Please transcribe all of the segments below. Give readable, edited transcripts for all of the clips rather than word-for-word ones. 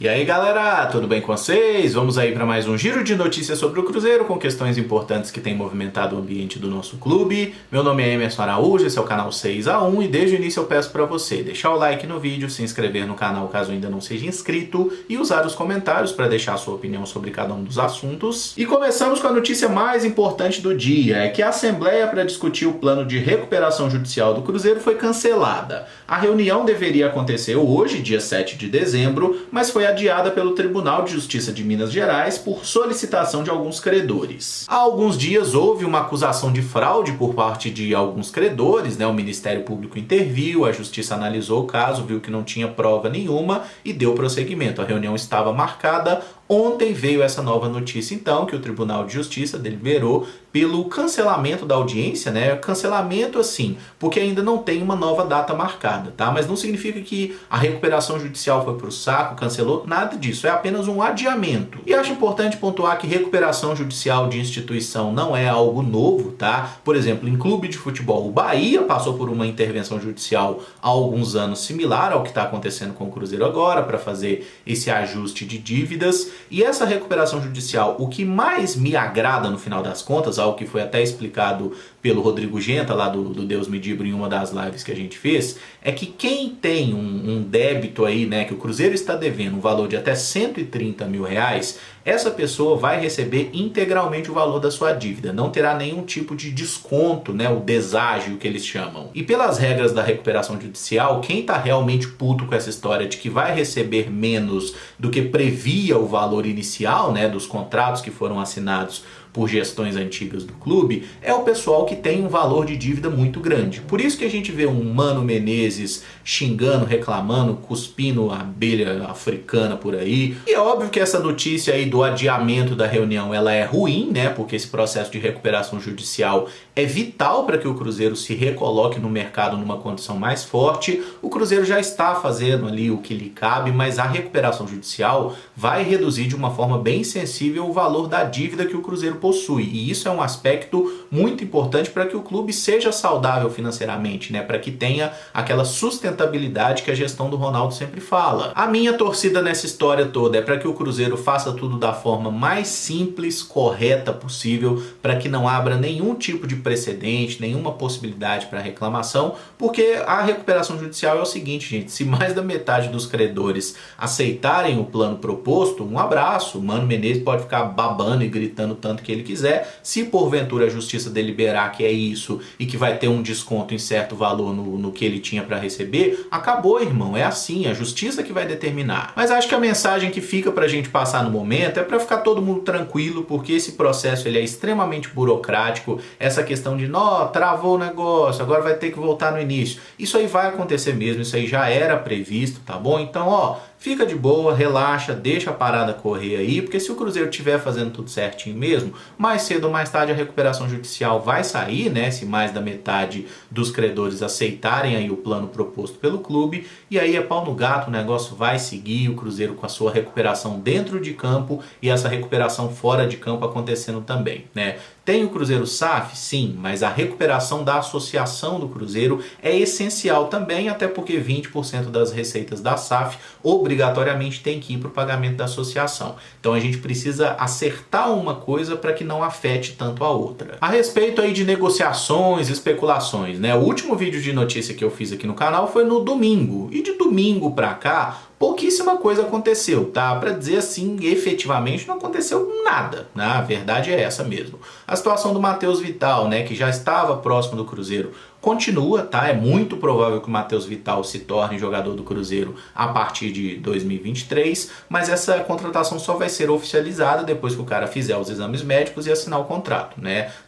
E aí galera, tudo bem com vocês? Vamos aí para mais um giro de notícias sobre o Cruzeiro com questões importantes que têm movimentado o ambiente do nosso clube. Meu nome é Emerson Araújo, esse é o canal 6x1 e desde o início eu peço para você deixar o like no vídeo, se inscrever no canal caso ainda não seja inscrito e usar os comentários para deixar a sua opinião sobre cada um dos assuntos. E começamos com a notícia mais importante do dia, é que a Assembleia para discutir o plano de recuperação judicial do Cruzeiro foi cancelada. A reunião deveria acontecer hoje, dia 7 de dezembro, mas foi adiada pelo Tribunal de Justiça de Minas Gerais por solicitação de alguns credores. Há alguns dias houve uma acusação de fraude por parte de alguns credores, o Ministério Público interviu, a Justiça analisou o caso, viu que não tinha prova nenhuma e deu prosseguimento. A reunião estava marcada. Ontem veio essa nova notícia, então, que o Tribunal de Justiça deliberou pelo cancelamento da audiência, Cancelamento assim, porque ainda não tem uma nova data marcada, tá? Mas não significa que a recuperação judicial foi pro saco, cancelou, nada disso, é apenas um adiamento. E acho importante pontuar que recuperação judicial de instituição não é algo novo, tá? Por exemplo, em clube de futebol, o Bahia passou por uma intervenção judicial há alguns anos similar ao que está acontecendo com o Cruzeiro agora, para fazer esse ajuste de dívidas. E essa recuperação judicial, o que mais me agrada no final das contas, algo que foi até explicado pelo Rodrigo Genta, lá do Deus Me Livre, em uma das lives que a gente fez, é que quem tem um débito aí, que o Cruzeiro está devendo um valor de até 130 mil reais, essa pessoa vai receber integralmente o valor da sua dívida, não terá nenhum tipo de desconto, o deságio que eles chamam. E pelas regras da recuperação judicial, quem está realmente puto com essa história de que vai receber menos do que previa o valor inicial, dos contratos que foram assinados por gestões antigas do clube, é o pessoal que tem um valor de dívida muito grande. Por isso que a gente vê um Mano Menezes xingando, reclamando, cuspindo a abelha africana por aí. E é óbvio que essa notícia aí do adiamento da reunião, ela é ruim, porque esse processo de recuperação judicial é vital para que o Cruzeiro se recoloque no mercado numa condição mais forte. O Cruzeiro já está fazendo ali o que lhe cabe, mas a recuperação judicial vai reduzir de uma forma bem sensível o valor da dívida que o Cruzeiro possui. E isso é um aspecto muito importante para que o clube seja saudável financeiramente, para que tenha aquela sustentabilidade que a gestão do Ronaldo sempre fala. A minha torcida nessa história toda é para que o Cruzeiro faça tudo da forma mais simples, correta possível, para que não abra nenhum tipo de precedente, nenhuma possibilidade para reclamação, porque a recuperação judicial é o seguinte, gente, se mais da metade dos credores aceitarem o plano proposto, um abraço, o Mano Menezes pode ficar babando e gritando tanto que ele quiser. Se porventura a justiça deliberar que é isso e que vai ter um desconto em certo valor no que ele tinha para receber, acabou, irmão, é assim, a justiça que vai determinar. Mas acho que a mensagem que fica pra gente passar no momento é para ficar todo mundo tranquilo, porque esse processo ele é extremamente burocrático, essa questão de, travou o negócio, agora vai ter que voltar no início. Isso aí vai acontecer mesmo, isso aí já era previsto, tá bom? Então, fica de boa, relaxa, deixa a parada correr aí, porque se o Cruzeiro estiver fazendo tudo certinho mesmo, mais cedo ou mais tarde a recuperação judicial vai sair, se mais da metade dos credores aceitarem aí o plano proposto pelo clube, e aí é pau no gato, o negócio vai seguir, o Cruzeiro com a sua recuperação dentro de campo e essa recuperação fora de campo acontecendo também, Tem o Cruzeiro SAF? Sim, mas a recuperação da associação do Cruzeiro é essencial também, até porque 20% das receitas da SAF obrigatoriamente tem que ir para o pagamento da associação. Então a gente precisa acertar uma coisa para que não afete tanto a outra. A respeito aí de negociações, especulações, O último vídeo de notícia que eu fiz aqui no canal foi no domingo, e de domingo para cá, pouquíssima coisa aconteceu, tá? Para dizer assim, efetivamente não aconteceu nada, A verdade é essa mesmo. A situação do Matheus Vital, que já estava próximo do Cruzeiro, continua, tá? É muito provável que o Matheus Vital se torne jogador do Cruzeiro a partir de 2023, mas essa contratação só vai ser oficializada depois que o cara fizer os exames médicos e assinar o contrato,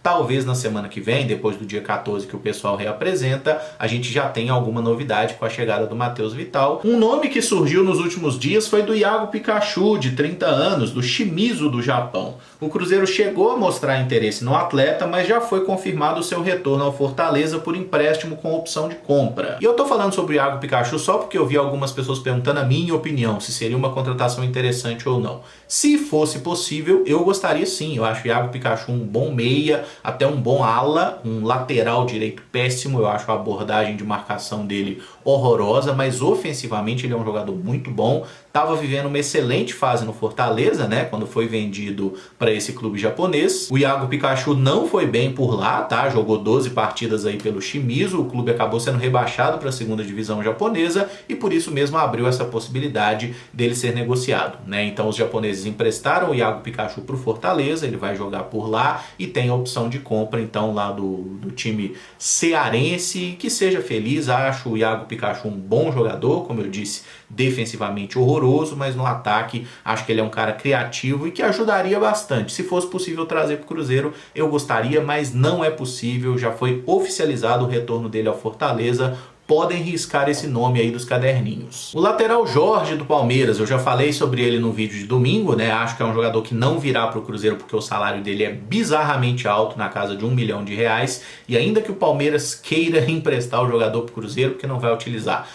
Talvez na semana que vem, depois do dia 14 que o pessoal reapresenta, a gente já tenha alguma novidade com a chegada do Matheus Vital. Um nome que surgiu nos últimos dias foi do Iago Pikachu, de 30 anos, do Shimizu do Japão. O Cruzeiro chegou a mostrar interesse no atleta, mas já foi confirmado o seu retorno ao Fortaleza por empréstimo com opção de compra. E eu tô falando sobre o Iago Pikachu só porque eu vi algumas pessoas perguntando a minha opinião, se seria uma contratação interessante ou não. Se fosse possível, eu gostaria sim. Eu acho o Iago Pikachu um bom meia, até um bom ala, um lateral direito péssimo. Eu acho a abordagem de marcação dele horrorosa, mas ofensivamente ele é um jogador muito bom. Estava vivendo uma excelente fase no Fortaleza, né, quando foi vendido para esse clube japonês. O Iago Pikachu não foi bem por lá, tá? Jogou 12 partidas aí pelo Shimizu, o clube acabou sendo rebaixado para a segunda divisão japonesa e por isso mesmo abriu essa possibilidade dele ser negociado, né? Então os japoneses emprestaram o Iago Pikachu para o Fortaleza, ele vai jogar por lá e tem a opção de compra então lá do time cearense. Que seja feliz, acho o Iago Pikachu um bom jogador, como eu disse, defensivamente horroroso, mas no ataque acho que ele é um cara criativo e que ajudaria bastante. Se fosse possível trazer para o Cruzeiro, eu gostaria, mas não é possível, já foi oficializado o retorno dele ao Fortaleza. Podem riscar esse nome aí dos caderninhos. O lateral Jorge do Palmeiras, eu já falei sobre ele no vídeo de domingo, né? Acho que é um jogador que não virá para o Cruzeiro porque o salário dele é bizarramente alto, na casa de R$1 milhão. E ainda que o Palmeiras queira emprestar o jogador para o Cruzeiro, porque não vai utilizar.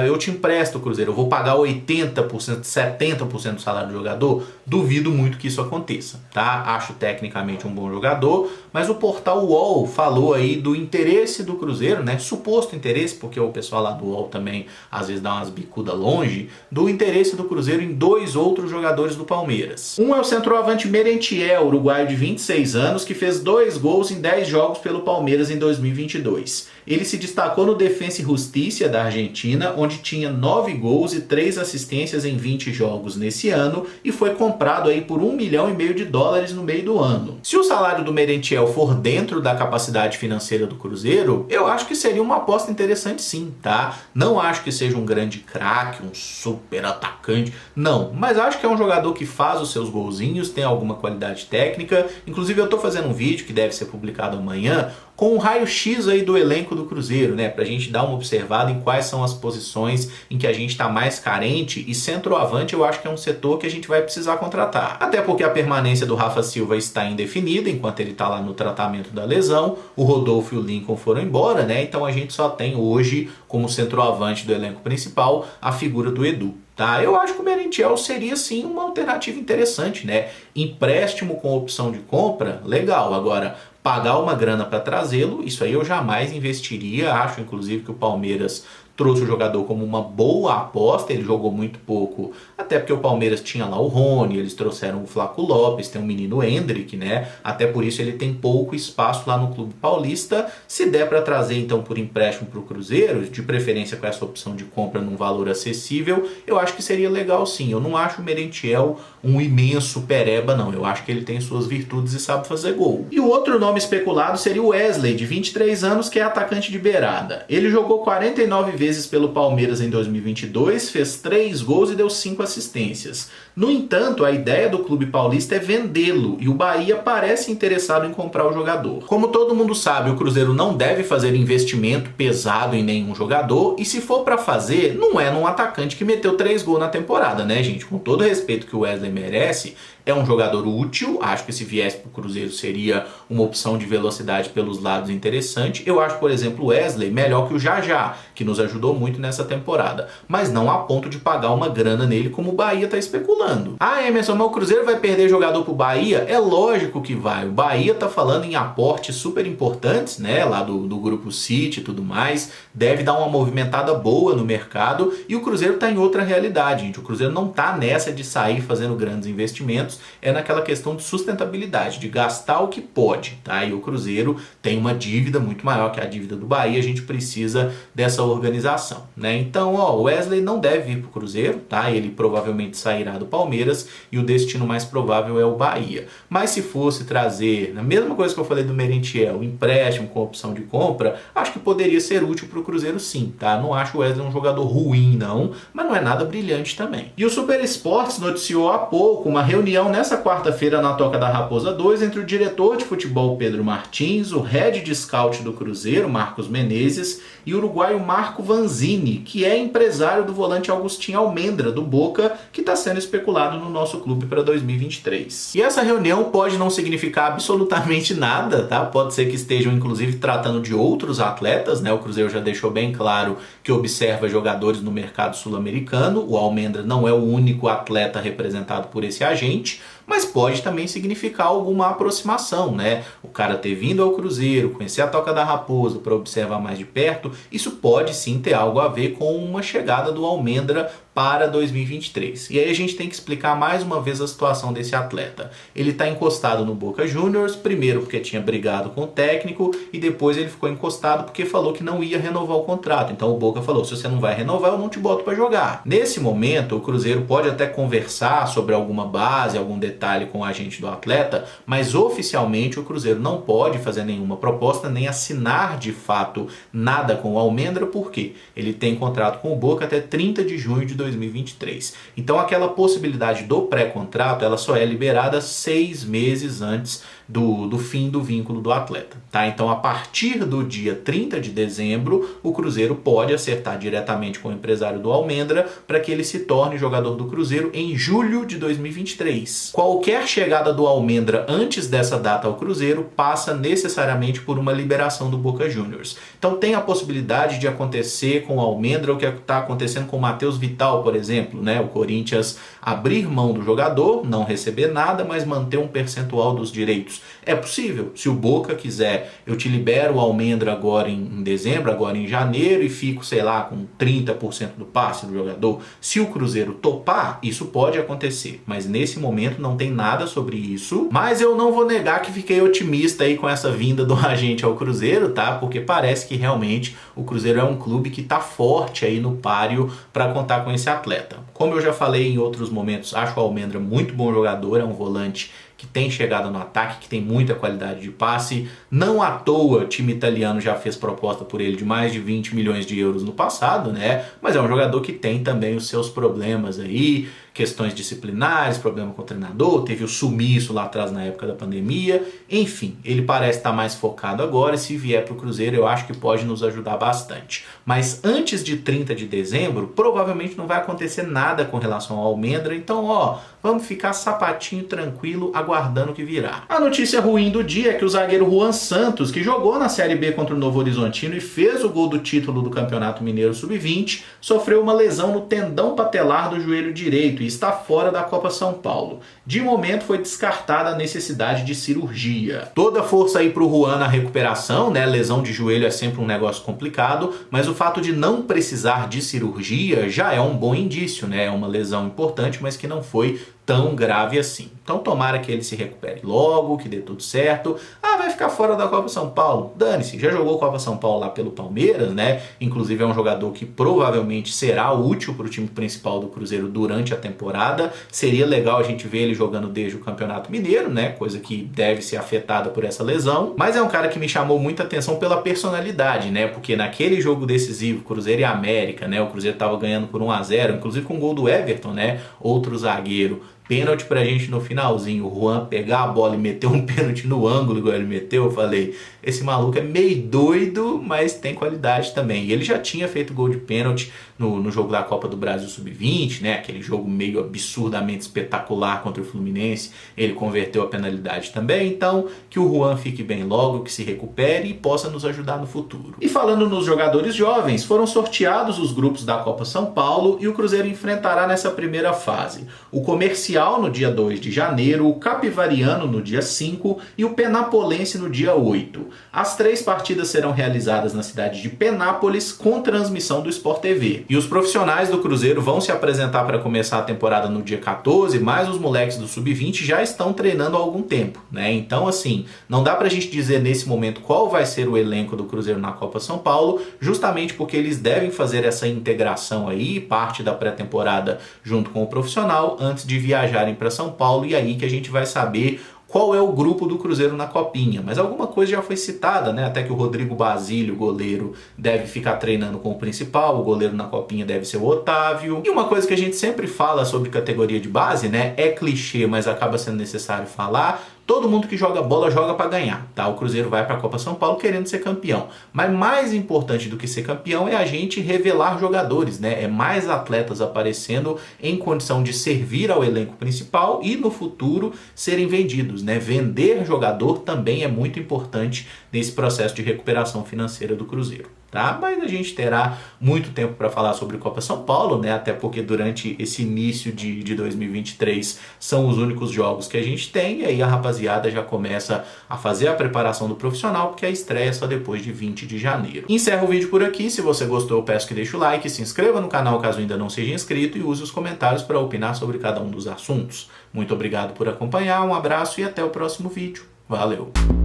Eu te empresto, Cruzeiro, eu vou pagar 80%, 70% do salário do jogador, duvido muito que isso aconteça, tá? Acho tecnicamente um bom jogador, mas o portal UOL falou aí do interesse do Cruzeiro, né? Suposto interesse, porque o pessoal lá do UOL também às vezes dá umas bicudas longe, do interesse do Cruzeiro em 2 outros jogadores do Palmeiras. Um é o centroavante Merentiel, uruguaio de 26 anos, que fez 2 gols em 10 jogos pelo Palmeiras em 2022. Ele se destacou no Defensa e Justiça da Argentina, onde tinha 9 gols e 3 assistências em 20 jogos nesse ano e foi comprado aí por $1,5 milhão no meio do ano. Se o salário do Merentiel for dentro da capacidade financeira do Cruzeiro, eu acho que seria uma aposta interessante sim, tá? Não acho que seja um grande craque, um super atacante, não, mas acho que é um jogador que faz os seus golzinhos, tem alguma qualidade técnica. Inclusive eu tô fazendo um vídeo que deve ser publicado amanhã com um raio-x aí do elenco do Cruzeiro, né? Pra gente dar uma observada em quais são as posições em que a gente tá mais carente, e centroavante eu acho que é um setor que a gente vai precisar contratar. Até porque a permanência do Rafa Silva está indefinida, enquanto ele tá lá no tratamento da lesão, o Rodolfo e o Lincoln foram embora, né? Então a gente só tem hoje, como centroavante do elenco principal, a figura do Edu. Tá? Eu acho que o Merentiel seria sim uma alternativa interessante, né? Empréstimo com opção de compra, legal. Agora, pagar uma grana para trazê-lo, isso aí eu jamais investiria. Acho inclusive que o Palmeiras trouxe o jogador como uma boa aposta. Ele jogou muito pouco, até porque o Palmeiras tinha lá o Rony, eles trouxeram o Flaco Lopes, tem o menino Endrick, né? Até por isso ele tem pouco espaço lá no clube paulista. Se der para trazer então por empréstimo para o Cruzeiro, de preferência com essa opção de compra num valor acessível, eu acho que seria legal sim. Eu não acho o Merentiel um imenso pereba, não. Eu acho que ele tem suas virtudes e sabe fazer gol. E o outro nome especulado seria o Wesley, de 23 anos, que é atacante de beirada. Ele jogou 49 vezes pelo Palmeiras em 2022, fez 3 gols e deu 5 assistências. No entanto, a ideia do clube paulista é vendê-lo e o Bahia parece interessado em comprar o jogador. Como todo mundo sabe, o Cruzeiro não deve fazer investimento pesado em nenhum jogador, e se for para fazer, não é num atacante que meteu 3 gols na temporada, né, gente? Com todo o respeito que o Wesley merece, é um jogador útil. Acho que se viesse para o Cruzeiro seria uma opção de velocidade pelos lados interessante. Eu acho, por exemplo, o Wesley melhor que o Jajá, que nos ajudou muito nessa temporada, mas não a ponto de pagar uma grana nele como o Bahia está especulando. Ah, Emerson, mas o Cruzeiro vai perder jogador pro Bahia? É lógico que vai. O Bahia tá falando em aportes super importantes, né, lá do Grupo City e tudo mais, deve dar uma movimentada boa no mercado, e o Cruzeiro tá em outra realidade, gente. O Cruzeiro não tá nessa de sair fazendo grandes investimentos, é naquela questão de sustentabilidade, de gastar o que pode, tá? E o Cruzeiro tem uma dívida muito maior que a dívida do Bahia, a gente precisa dessa organização, né? Então, ó, o Wesley não deve vir pro Cruzeiro, tá? Ele provavelmente sairá do Palmeiras e o destino mais provável é o Bahia. Mas se fosse trazer, na mesma coisa que eu falei do Merentiel, empréstimo com opção de compra, acho que poderia ser útil pro Cruzeiro sim, tá? Não acho o Wesley um jogador ruim, não, mas não é nada brilhante também. E o Super Esportes noticiou há pouco uma reunião nessa quarta-feira na Toca da Raposa 2 entre o diretor de futebol Pedro Martins, o head de scout do Cruzeiro, Marcos Menezes, e o uruguaio Marco Vanzini, que é empresário do volante Agustín Almendra, do Boca, que está sendo especulado no nosso clube para 2023. E essa reunião pode não significar absolutamente nada, tá? Pode ser que estejam inclusive tratando de outros atletas, né? O Cruzeiro já deixou bem claro que observa jogadores no mercado sul-americano. O Almendra não é o único atleta representado por esse agente, mas pode também significar alguma aproximação, né? O cara ter vindo ao Cruzeiro, conhecer a Toca da Raposa para observar mais de perto, isso pode sim ter algo a ver com uma chegada do Almendra para 2023. E aí a gente tem que explicar mais uma vez a situação desse atleta. Ele está encostado no Boca Juniors, primeiro porque tinha brigado com o técnico e depois ele ficou encostado porque falou que não ia renovar o contrato. Então o Boca falou, se você não vai renovar, eu não te boto para jogar. Nesse momento, o Cruzeiro pode até conversar sobre alguma base, algum detalhe com o agente do atleta, mas oficialmente o Cruzeiro não pode fazer nenhuma proposta, nem assinar de fato nada com o Almendra, porque ele tem contrato com o Boca até 30 de junho de 2023. Então aquela possibilidade do pré-contrato, ela só é liberada 6 meses antes do fim do vínculo do atleta, tá? Então a partir do dia 30 de dezembro, o Cruzeiro pode acertar diretamente com o empresário do Almendra para que ele se torne jogador do Cruzeiro em julho de 2023. Qualquer chegada do Almendra antes dessa data ao Cruzeiro passa necessariamente por uma liberação do Boca Juniors. Então tem a possibilidade de acontecer com o Almendra o que está acontecendo com o Matheus Vital, por exemplo, né? O Corinthians abrir mão do jogador, não receber nada, mas manter um percentual dos direitos. É possível. Se o Boca quiser, eu te libero o Almendra agora em dezembro, agora em janeiro, e fico, sei lá, com 30% do passe do jogador. Se o Cruzeiro topar, isso pode acontecer. Mas nesse momento não tem nada sobre isso. Mas eu não vou negar que fiquei otimista aí com essa vinda do agente ao Cruzeiro, tá? Porque parece que realmente o Cruzeiro é um clube que tá forte aí no páreo para contar com esse atleta. Como eu já falei em outros momentos, acho o Almendra muito bom jogador, é um volante que tem chegada no ataque, que tem muita qualidade de passe. Não à toa, o time italiano já fez proposta por ele de mais de 20 milhões de euros no passado, né? Mas é um jogador que tem também os seus problemas aí, questões disciplinares, problema com o treinador, teve o sumiço lá atrás na época da pandemia. Enfim, ele parece estar mais focado agora e se vier para o Cruzeiro eu acho que pode nos ajudar bastante. Mas antes de 30 de dezembro, provavelmente não vai acontecer nada com relação ao Almendra, então ó, vamos ficar sapatinho tranquilo aguardando o que virá. A notícia ruim do dia é que o zagueiro Juan Santos, que jogou na Série B contra o Novo Horizontino e fez o gol do título do Campeonato Mineiro Sub-20, sofreu uma lesão no tendão patelar do joelho direito e está fora da Copa São Paulo. De momento foi descartada a necessidade de cirurgia. Toda força aí pro Juan na recuperação, né? Lesão de joelho é sempre um negócio complicado, mas o fato de não precisar de cirurgia já é um bom indício, né? É uma lesão importante, mas que não foi tão grave assim. Então tomara que ele se recupere logo, que dê tudo certo. Ah, vai ficar fora da Copa São Paulo? Dane-se, já jogou Copa São Paulo lá pelo Palmeiras, né? Inclusive é um jogador que provavelmente será útil para o time principal do Cruzeiro durante a temporada. Seria legal a gente ver ele jogando desde o Campeonato Mineiro, né? Coisa que deve ser afetada por essa lesão. Mas é um cara que me chamou muita atenção pela personalidade, né? Porque naquele jogo decisivo, Cruzeiro e América, né? O Cruzeiro estava ganhando por 1-0, inclusive com o gol do Everton, né? Outro zagueiro. Pênalti pra gente no finalzinho, o Juan pegar a bola e meter um pênalti no ângulo igual ele meteu, eu falei, esse maluco é meio doido, mas tem qualidade também. E ele já tinha feito gol de pênalti no jogo da Copa do Brasil Sub-20, né? Aquele jogo meio absurdamente espetacular contra o Fluminense, ele converteu a penalidade também, então que o Juan fique bem logo, que se recupere e possa nos ajudar no futuro. E falando nos jogadores jovens, foram sorteados os grupos da Copa São Paulo e o Cruzeiro enfrentará nessa primeira fase o Comercial no dia 2 de janeiro, o Capivariano no dia 5 e o Penapolense no dia 8. As 3 partidas serão realizadas na cidade de Penápolis com transmissão do Sport TV. E os profissionais do Cruzeiro vão se apresentar para começar a temporada no dia 14, mas os moleques do Sub-20 já estão treinando há algum tempo, né? Então assim, não dá pra gente dizer nesse momento qual vai ser o elenco do Cruzeiro na Copa São Paulo, justamente porque eles devem fazer essa integração aí, parte da pré-temporada junto com o profissional, antes de viajarem para São Paulo, e aí que a gente vai saber qual é o grupo do Cruzeiro na Copinha. Mas alguma coisa já foi citada, né? Até que o Rodrigo Basílio, goleiro, deve ficar treinando com o principal, o goleiro na Copinha deve ser o Otávio. E uma coisa que a gente sempre fala sobre categoria de base, né? É clichê, mas acaba sendo necessário falar. Todo mundo que joga bola joga para ganhar, tá? O Cruzeiro vai para a Copa São Paulo querendo ser campeão. Mas mais importante do que ser campeão é a gente revelar jogadores, né? É mais atletas aparecendo em condição de servir ao elenco principal e no futuro serem vendidos, né? Vender jogador também é muito importante nesse processo de recuperação financeira do Cruzeiro. tá? Mas a gente terá muito tempo para falar sobre Copa São Paulo, né? Até porque durante esse início de 2023 são os únicos jogos que a gente tem, e aí a rapaziada já começa a fazer a preparação do profissional, porque a estreia é só depois de 20 de janeiro. Encerro o vídeo por aqui. Se você gostou, eu peço que deixe o like, se inscreva no canal caso ainda não seja inscrito e use os comentários para opinar sobre cada um dos assuntos. Muito obrigado por acompanhar, um abraço e até o próximo vídeo. Valeu!